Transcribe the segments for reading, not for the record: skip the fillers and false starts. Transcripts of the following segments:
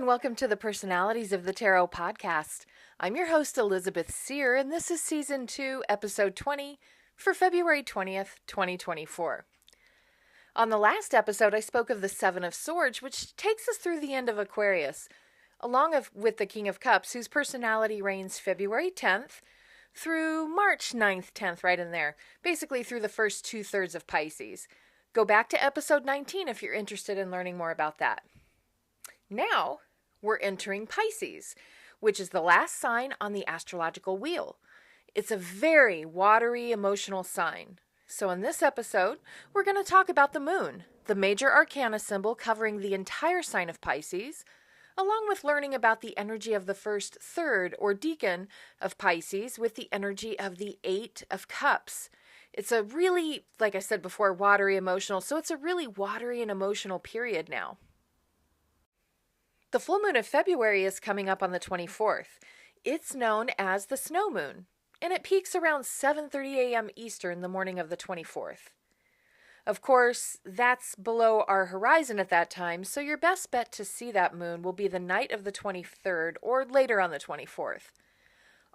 and welcome to the Personalities of the Tarot podcast. I'm your host, Elizabeth Seer, and this is Season 2, Episode 20 for February 20th, 2024. On the last episode, I spoke of the Seven of Swords, which takes us through the end of Aquarius, along with the King of Cups, whose personality reigns February 10th through March 9th, 10th, right in there, basically through the first two-thirds of Pisces. Go back to Episode 19 if you're interested in learning more about that. Now, we're entering Pisces, which is the last sign on the astrological wheel. It's a very watery, emotional sign. So in this episode, we're going to talk about the moon, the major arcana symbol covering the entire sign of Pisces, along with learning about the energy of the first third, or decan, of Pisces with the energy of the Eight of Cups. It's a really, like I said before, watery, emotional, so it's a really watery and emotional period now. The full moon of February is coming up on the 24th. It's known as the snow moon, and it peaks around 7:30 a.m. Eastern the morning of the 24th. Of course, that's below our horizon at that time, so your best bet to see that moon will be the night of the 23rd or later on the 24th.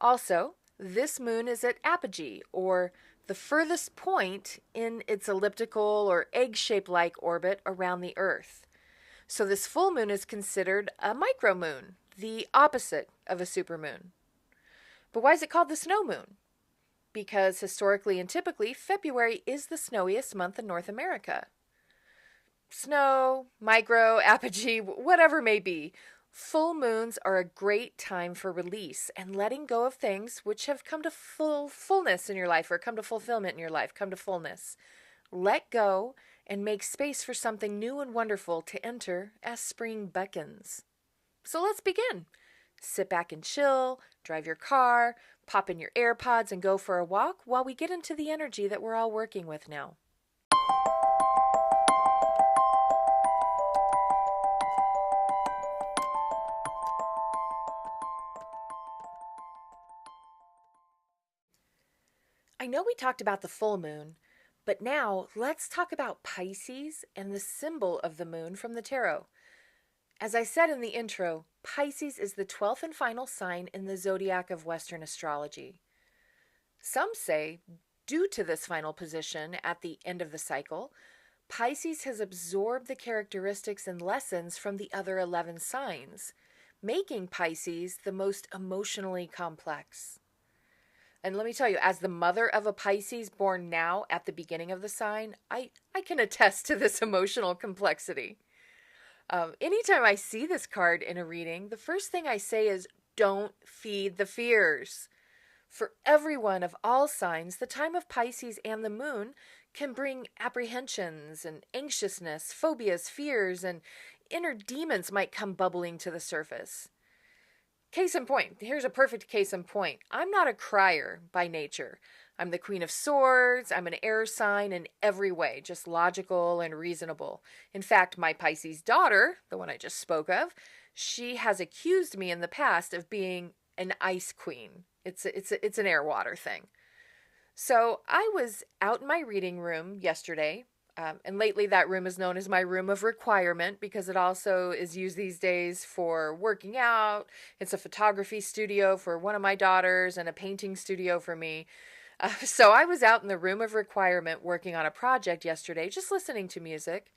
Also, this moon is at apogee, or the furthest point in its elliptical or egg-shaped-like orbit around the Earth. So this full moon is considered a micromoon, the opposite of a supermoon. But why is it called the snow moon? Because historically and typically, February is the snowiest month in North America. Snow, micro, apogee, whatever may be, full moons are a great time for release and letting go of things which have come to fullness in your life, or come to fulfillment in your life, come to fullness. Let go and make space for something new and wonderful to enter as spring beckons. So let's begin. Sit back and chill, drive your car, pop in your AirPods and go for a walk while we get into the energy that we're all working with now. I know we talked about the full moon, but now let's talk about Pisces and the symbol of the moon from the tarot. As I said in the intro, Pisces is the 12th and final sign in the zodiac of Western astrology. Some say, due to this final position at the end of the cycle, Pisces has absorbed the characteristics and lessons from the other 11 signs, making Pisces the most emotionally complex. And let me tell you, as the mother of a Pisces born now at the beginning of the sign, I can attest to this emotional complexity. Anytime I see this card in a reading, the first thing I say is, don't feed the fears. For everyone of all signs, the time of Pisces and the moon can bring apprehensions and anxiousness, phobias, fears, and inner demons might come bubbling to the surface. Case in point, here's a perfect case in point. I'm not a crier by nature. I'm the Queen of Swords. I'm an air sign in every way, just logical and reasonable. In fact, my Pisces daughter, the one I just spoke of, she has accused me in the past of being an ice queen. It's an air-water thing. So I was out in my reading room yesterday, and lately that room is known as my room of requirement because it also is used these days for working out. It's a photography studio for one of my daughters and a painting studio for me. So I was out in the room of requirement working on a project yesterday, just listening to music.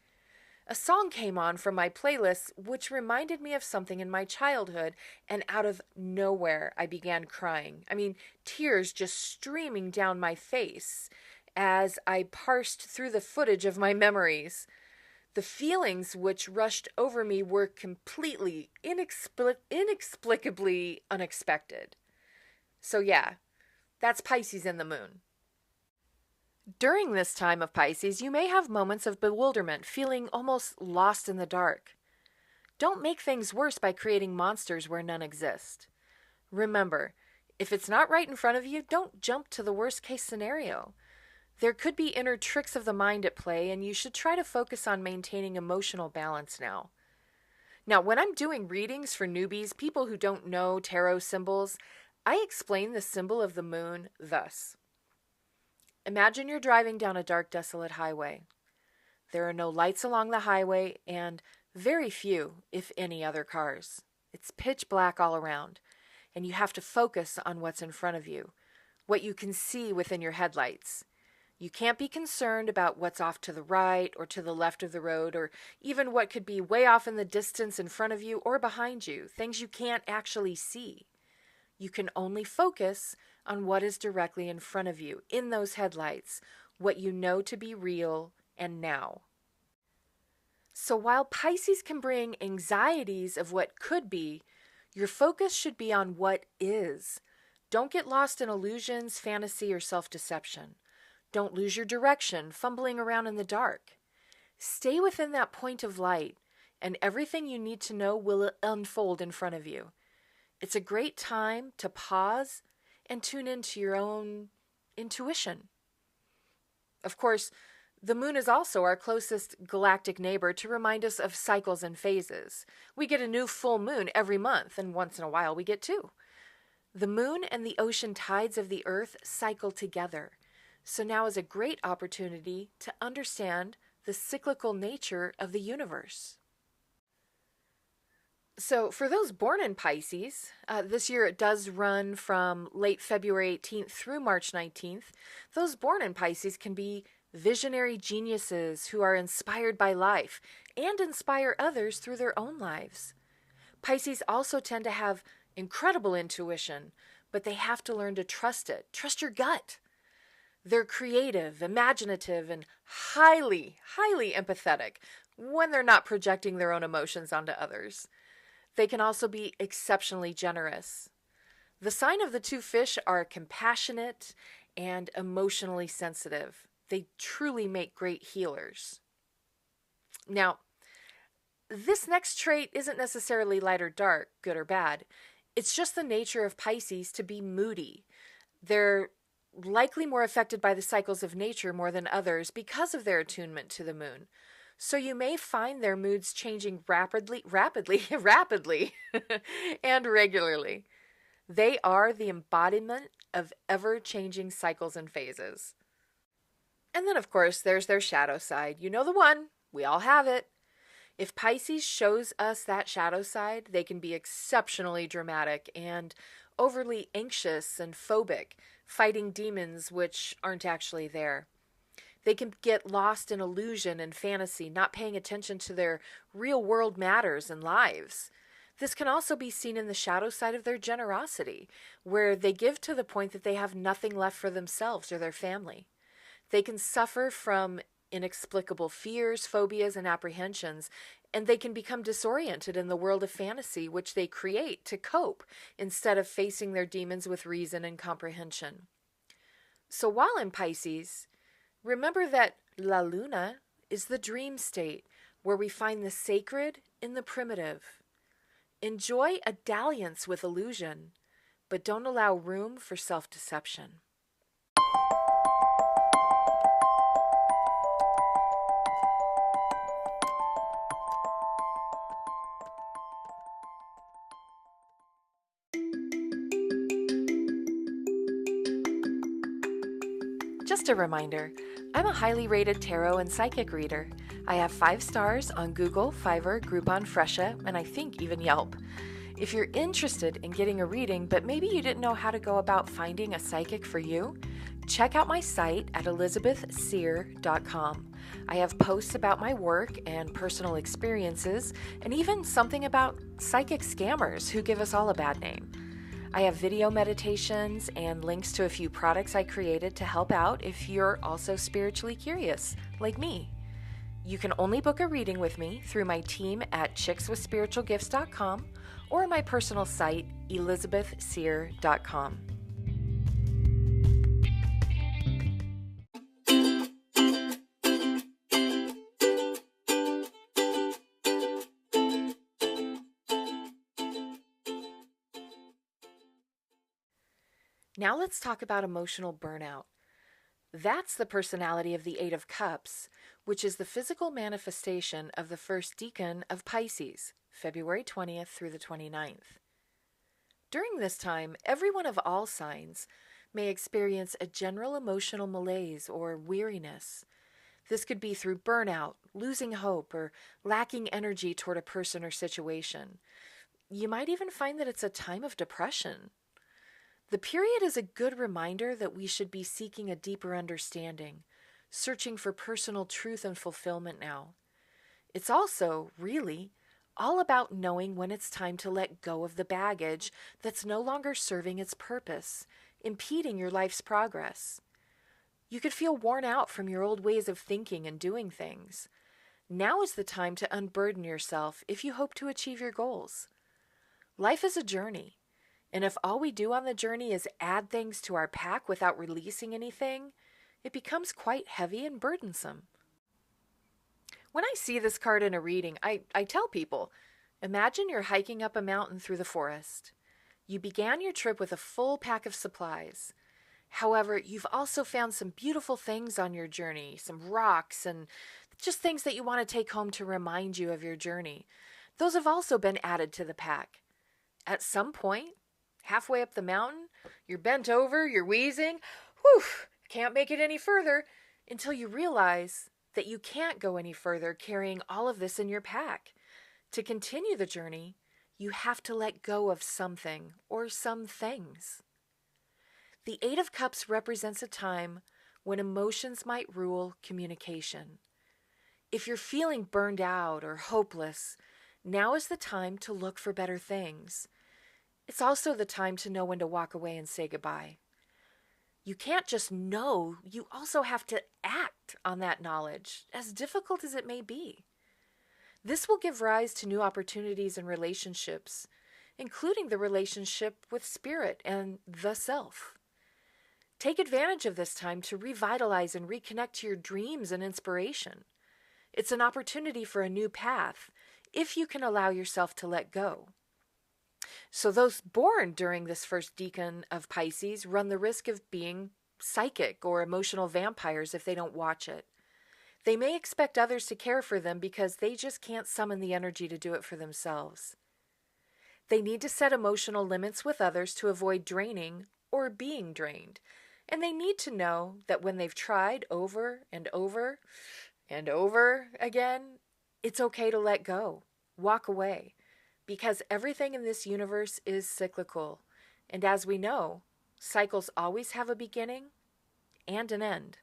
A song came on from my playlist, which reminded me of something in my childhood, and out of nowhere, I began crying. I mean, tears just streaming down my face as I parsed through the footage of my memories. The feelings which rushed over me were completely, inexplicably unexpected. So yeah, that's Pisces and the moon. During this time of Pisces, you may have moments of bewilderment, feeling almost lost in the dark. Don't make things worse by creating monsters where none exist. Remember, if it's not right in front of you, don't jump to the worst case scenario. There could be inner tricks of the mind at play, and you should try to focus on maintaining emotional balance now. Now, when I'm doing readings for newbies, people who don't know tarot symbols, I explain the symbol of the moon thus. Imagine you're driving down a dark, desolate highway. There are no lights along the highway, and Very few, if any, other cars. It's pitch black all around, and you have to focus on what's in front of you, what you can see within your headlights. You can't be concerned about what's off to the right or to the left of the road, or even what could be way off in the distance in front of you or behind you, things you can't actually see. You can only focus on what is directly in front of you, in those headlights, what you know to be real and now. So while Pisces can bring anxieties of what could be, your focus should be on what is. Don't get lost in illusions, fantasy, or self-deception. Don't lose your direction, fumbling around in the dark. Stay within that point of light, and everything you need to know will unfold in front of you. It's a great time to pause and tune into your own intuition. Of course, the moon is also our closest galactic neighbor to remind us of cycles and phases. We get a new full moon every month, and once in a while we get two. The moon and the ocean tides of the earth cycle together. So now is a great opportunity to understand the cyclical nature of the universe. So for those born in Pisces, this year it does run from late February 18th through March 19th. Those born in Pisces can be visionary geniuses who are inspired by life and inspire others through their own lives. Pisces also tend to have incredible intuition, but they have to learn to trust it. Trust your gut. They're creative, imaginative, and highly, highly empathetic when they're not projecting their own emotions onto others. They can also be exceptionally generous. The sign of the two fish are compassionate and emotionally sensitive. They truly make great healers. Now, this next trait isn't necessarily light or dark, good or bad. It's just the nature of Pisces to be moody. They're likely more affected by the cycles of nature more than others because of their attunement to the moon. So you may find their moods changing rapidly, and regularly. They are the embodiment of ever-changing cycles and phases. And then, of course, there's their shadow side. You know the one. We all have it. If Pisces shows us that shadow side, they can be exceptionally dramatic and overly anxious and phobic, fighting demons which aren't actually there. They can get lost in illusion and fantasy, not paying attention to their real-world matters and lives. This can also be seen in the shadow side of their generosity, where they give to the point that they have nothing left for themselves or their family. They can suffer from inexplicable fears, phobias, and apprehensions, and they can become disoriented in the world of fantasy which they create to cope instead of facing their demons with reason and comprehension. So while in Pisces, remember that La Luna is the dream state where we find the sacred in the primitive. Enjoy a dalliance with illusion, but don't allow room for self-deception. Just a reminder, I'm a highly rated tarot and psychic reader. I have 5 stars on Google, Fiverr, Groupon, Fresha, and I think even Yelp. If you're interested in getting a reading, but maybe you didn't know how to go about finding a psychic for you, check out my site at elizabethseer.com. I have posts about my work and personal experiences, and even something about psychic scammers who give us all a bad name. I have video meditations and links to a few products I created to help out if you're also spiritually curious, like me. You can only book a reading with me through my team at chickswithspiritualgifts.com or my personal site, elizabethseer.com. Now let's talk about emotional burnout. That's the personality of the 8 of Cups, which is the physical manifestation of the first decan of Pisces, February 20th through the 29th. During this time, everyone of all signs may experience a general emotional malaise or weariness. This could be through burnout, losing hope, or lacking energy toward a person or situation. You might even find that it's a time of depression. The period is a good reminder that we should be seeking a deeper understanding, searching for personal truth and fulfillment now. It's also, really, all about knowing when it's time to let go of the baggage that's no longer serving its purpose, impeding your life's progress. You could feel worn out from your old ways of thinking and doing things. Now is the time to unburden yourself if you hope to achieve your goals. Life is a journey, and if all we do on the journey is add things to our pack without releasing anything, it becomes quite heavy and burdensome. When I see this card in a reading, I tell people, imagine you're hiking up a mountain through the forest. You began your trip with a full pack of supplies. However, you've also found some beautiful things on your journey, some rocks and just things that you want to take home to remind you of your journey. Those have also been added to the pack. At some point, halfway up the mountain, you're bent over, you're wheezing, can't make it any further, until you realize that you can't go any further carrying all of this in your pack. To continue the journey, you have to let go of something or some things. The Eight of Cups represents a time when emotions might rule communication. If you're feeling burned out or hopeless, now is the time to look for better things. It's also the time to know when to walk away and say goodbye. You can't just know, you also have to act on that knowledge, as difficult as it may be. This will give rise to new opportunities and relationships, including the relationship with spirit and the self. Take advantage of this time to revitalize and reconnect to your dreams and inspiration. It's an opportunity for a new path, if you can allow yourself to let go. So those born during this first decan of Pisces run the risk of being psychic or emotional vampires if they don't watch it. They may expect others to care for them because they just can't summon the energy to do it for themselves. They need to set emotional limits with others to avoid draining or being drained. And they need to know that when they've tried over and over and over again, it's okay to let go, walk away, because everything in this universe is cyclical. And as we know, cycles always have a beginning and an end.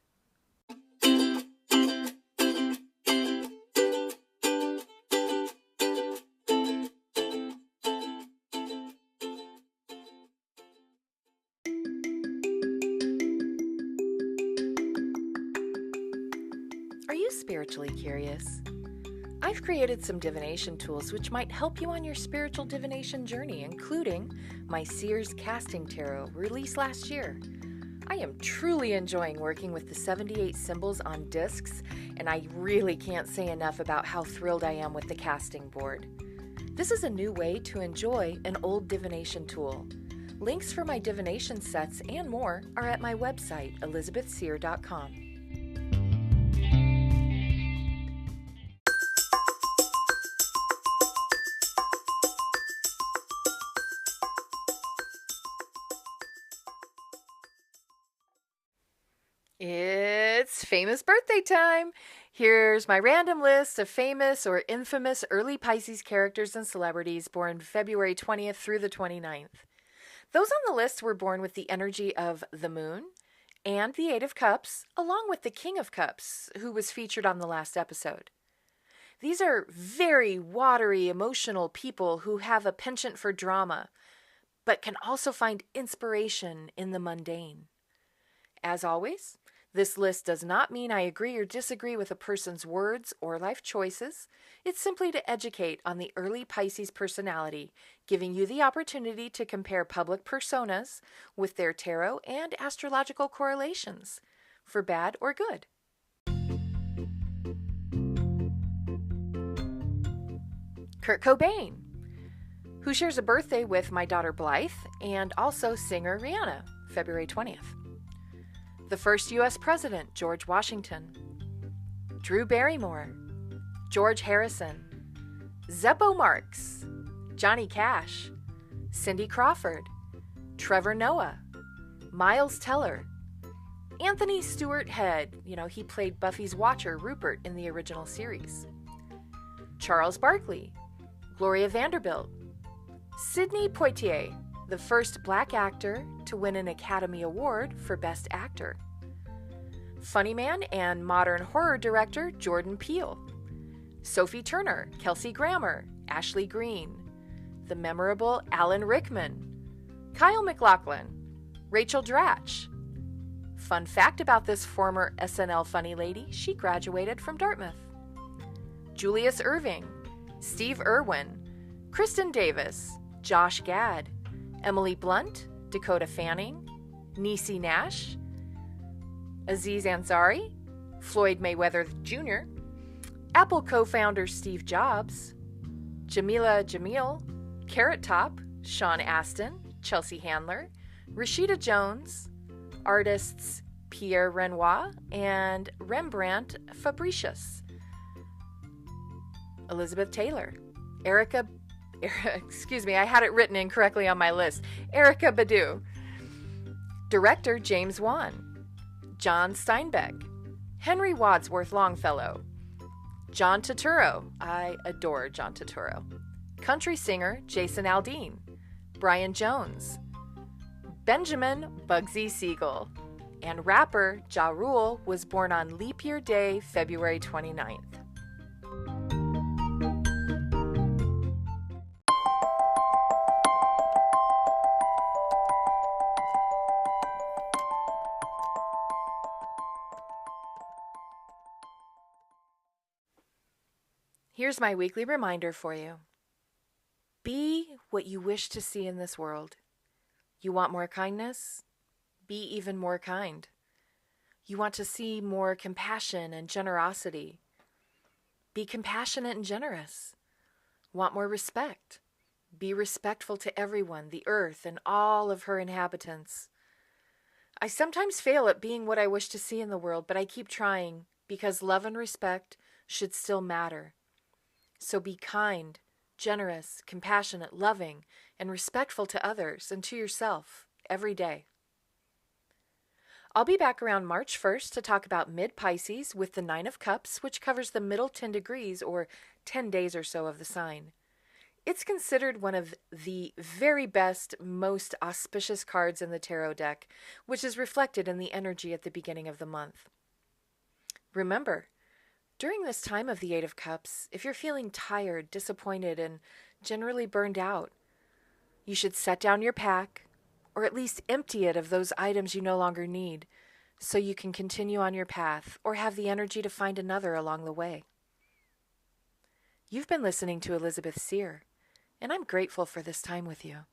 Are you spiritually curious? I've created some divination tools which might help you on your spiritual divination journey, including my Seer's Casting Tarot, released last year. I am truly enjoying working with the 78 symbols on discs, and I really can't say enough about how thrilled I am with the casting board. This is a new way to enjoy an old divination tool. Links for my divination sets and more are at my website, elizabethseer.com. It's famous birthday time! Here's my random list of famous or infamous early Pisces characters and celebrities born February 20th through the 29th. Those on the list were born with the energy of the Moon and the Eight of Cups, along with the King of Cups, who was featured on the last episode. These are very watery, emotional people who have a penchant for drama, but can also find inspiration in the mundane. As always, this list does not mean I agree or disagree with a person's words or life choices. It's simply to educate on the early Pisces personality, giving you the opportunity to compare public personas with their tarot and astrological correlations, for bad or good. Kurt Cobain, who shares a birthday with my daughter Blythe and also singer Rihanna, February 20th. The first U.S. President, George Washington. Drew Barrymore. George Harrison. Zeppo Marx. Johnny Cash. Cindy Crawford. Trevor Noah. Miles Teller. Anthony Stewart Head, he played Buffy's Watcher, Rupert, in the original series. Charles Barkley, Gloria Vanderbilt, Sidney Poitier, the first black actor to win an Academy Award for Best Actor. Funny man and modern horror director Jordan Peele. Sophie Turner, Kelsey Grammer, Ashley Greene, the memorable Alan Rickman, Kyle MacLachlan, Rachel Dratch. Fun fact about this former SNL funny lady, she graduated from Dartmouth. Julius Irving, Steve Irwin, Kristen Davis, Josh Gad, Emily Blunt, Dakota Fanning, Niecy Nash, Aziz Ansari, Floyd Mayweather Jr., Apple co-founder Steve Jobs, Jamila Jamil, Carrot Top, Sean Astin, Chelsea Handler, Rashida Jones, artists Pierre Renoir and Rembrandt Fabricius, Elizabeth Taylor, I had it written incorrectly on my list, Erykah Badu, director James Wan, John Steinbeck, Henry Wadsworth Longfellow, John Turturro, I adore John Turturro, country singer Jason Aldean, Brian Jones, Benjamin Bugsy Siegel, and rapper Ja Rule was born on leap year day, February 29th. Here's my weekly reminder for you. Be what you wish to see in this world. You want more kindness? Be even more kind. You want to see more compassion and generosity? Be compassionate and generous. Want more respect? Be respectful to everyone, the earth, and all of her inhabitants. I sometimes fail at being what I wish to see in the world, but I keep trying because love and respect should still matter. So be kind, generous, compassionate, loving, and respectful to others and to yourself every day. I'll be back around March 1st to talk about mid-Pisces with the 9 of Cups, which covers the middle 10 degrees or 10 days or so of the sign. It's considered one of the very best, most auspicious cards in the tarot deck, which is reflected in the energy at the beginning of the month. Remember, during this time of the 8 of Cups, if you're feeling tired, disappointed, and generally burned out, you should set down your pack, or at least empty it of those items you no longer need, so you can continue on your path or have the energy to find another along the way. You've been listening to Elizabeth Seer, and I'm grateful for this time with you.